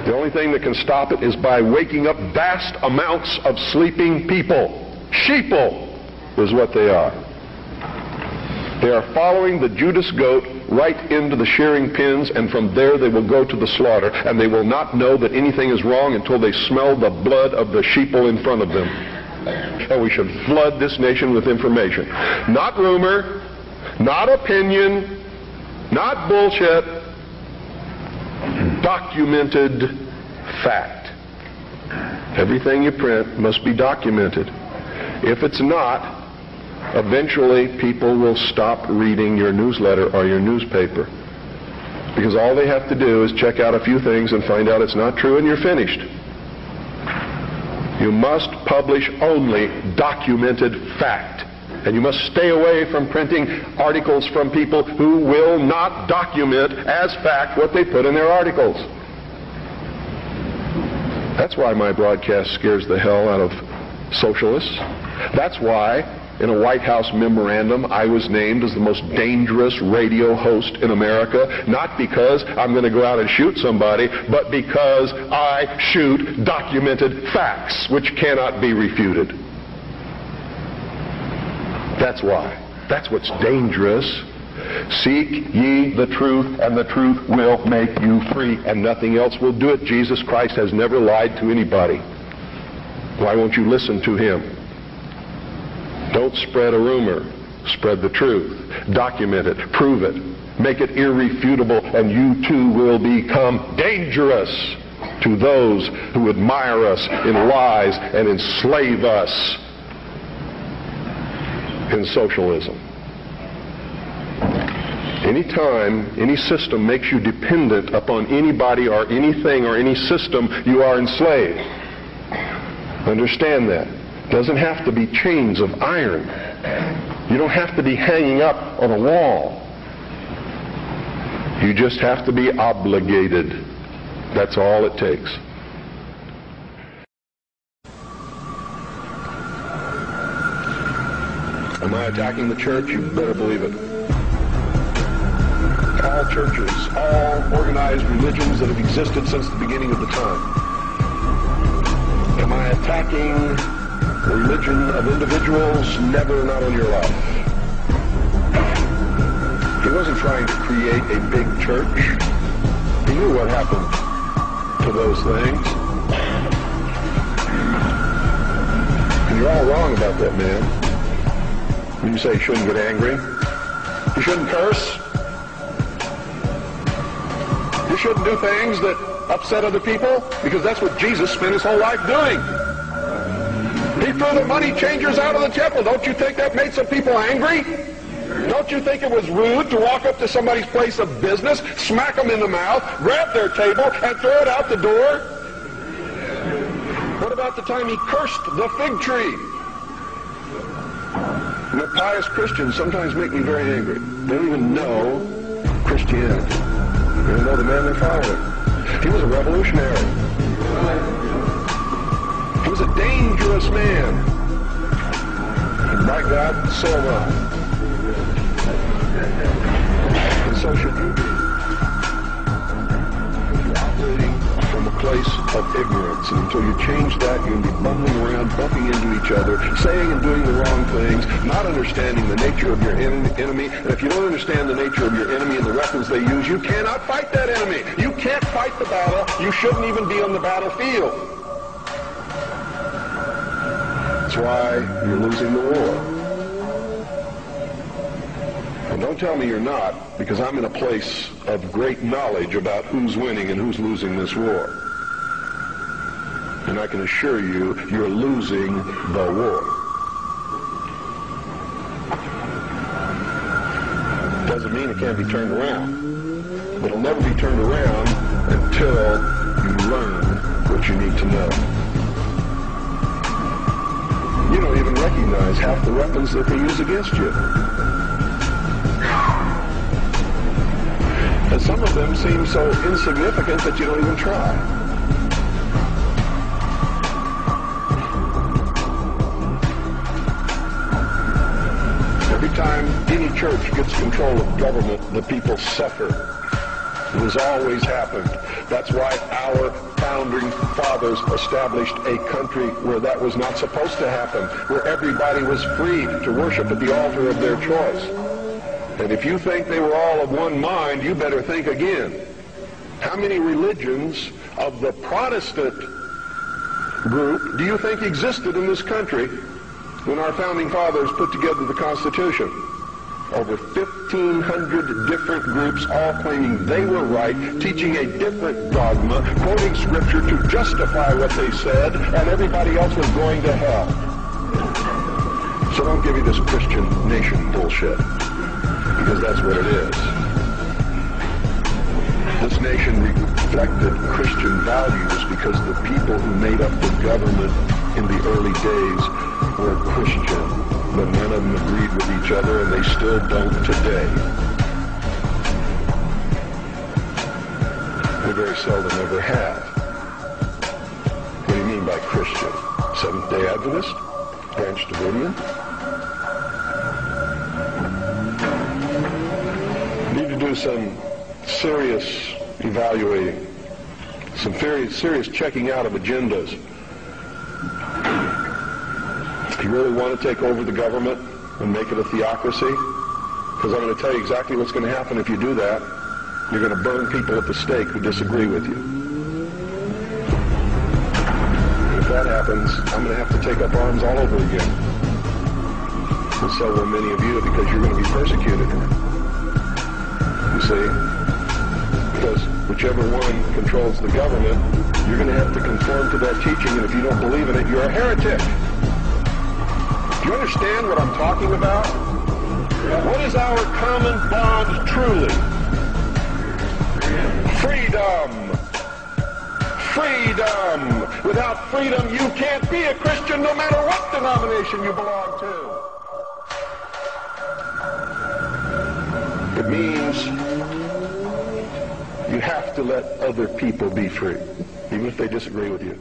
The only thing that can stop it is by waking up vast amounts of sleeping people. Sheeple is what they are. They are following the Judas goat right into the shearing pins, and from there they will go to the slaughter, and they will not know that anything is wrong until they smell the blood of the sheeple in front of them. And we should flood this nation with information. Not rumor, not opinion, not bullshit. Documented fact. Everything you print must be documented. If it's not, eventually people will stop reading your newsletter or your newspaper, because all they have to do is check out a few things and find out it's not true, and you're finished. You must publish only documented fact, and you must stay away from printing articles from people who will not document as fact what they put in their articles. That's why my broadcast scares the hell out of socialists. That's why in a White House memorandum I was named as the most dangerous radio host in America, not because I'm going to go out and shoot somebody, but because I shoot documented facts which cannot be refuted. That's why. That's what's dangerous. Seek ye the truth, and the truth will make you free, and nothing else will do it. Jesus Christ has never lied to anybody. Why won't you listen to him? Don't spread a rumor. Spread the truth. Document it. Prove it. Make it irrefutable, and you too will become dangerous to those who admire us in lies and enslave us in socialism. Anytime any system makes you dependent upon anybody or anything or any system, you are enslaved. Understand that. It doesn't have to be chains of iron. You don't have to be hanging up on a wall. You just have to be obligated. That's all it takes. Am I attacking the church? You better believe it. All churches, all organized religions that have existed since the beginning of the time. Am I attacking the religion of individuals? Never, not on your life. He wasn't trying to create a big church. He knew what happened to those things. And you're all wrong about that, man. When you say you shouldn't get angry, you shouldn't curse, you shouldn't do things that upset other people, because that's what Jesus spent his whole life doing. He threw the money changers out of the temple. Don't you think that made some people angry? Don't you think it was rude to walk up to somebody's place of business, smack them in the mouth, grab their table, and throw it out the door? What about the time he cursed the fig tree? You know, pious Christians sometimes make me very angry. They don't even know Christianity. They don't know the man they're following. He was a revolutionary. He was a dangerous man. And by God, so am I. And so should you be. You're operating from a place of ignorance, and until you change that, you're going to be bumbling around, bumping into each other, saying and doing the wrong things, not understanding the nature of your enemy. And if you don't understand the nature of your enemy and the weapons they use, you cannot fight that enemy. You can't fight the battle. You shouldn't even be on the battlefield. That's why you're losing the war. And don't tell me you're not, because I'm in a place of great knowledge about who's winning and who's losing this war. And I can assure you, you're losing the war. Doesn't mean it can't be turned around. But it'll never be turned around until you learn what you need to know. You don't even recognize half the weapons that they use against you. And some of them seem so insignificant that you don't even try. Every time any church gets control of government, the people suffer. It has always happened. That's why our founding fathers established a country where that was not supposed to happen, where everybody was free to worship at the altar of their choice. And if you think they were all of one mind, you better think again. How many religions of the Protestant group do you think existed in this country when our founding fathers put together the Constitution? Over 1,500 different groups, all claiming they were right, teaching a different dogma, quoting Scripture to justify what they said, and everybody else was going to hell. So don't give me this Christian nation bullshit, because that's what it is. This nation reflected Christian values because the people who made up the government in the early days were Christian. But none of them agreed with each other, and they still don't today. They very seldom ever have. What do you mean by Christian? Seventh-day Adventist? Branch Davidian? Need to do some serious evaluating, some very serious checking out of agendas. If you really want to take over the government and make it a theocracy, because I'm going to tell you exactly what's going to happen if you do that. You're going to burn people at the stake who disagree with you. And if that happens, I'm going to have to take up arms all over again. And so will many of you, because you're going to be persecuted. You see? Because whichever one controls the government, you're going to have to conform to that teaching, and if you don't believe in it, you're a heretic. Do you understand what I'm talking about? What is our common bond truly? Freedom. Freedom. Without freedom, you can't be a Christian no matter what denomination you belong to. It means you have to let other people be free, even if they disagree with you.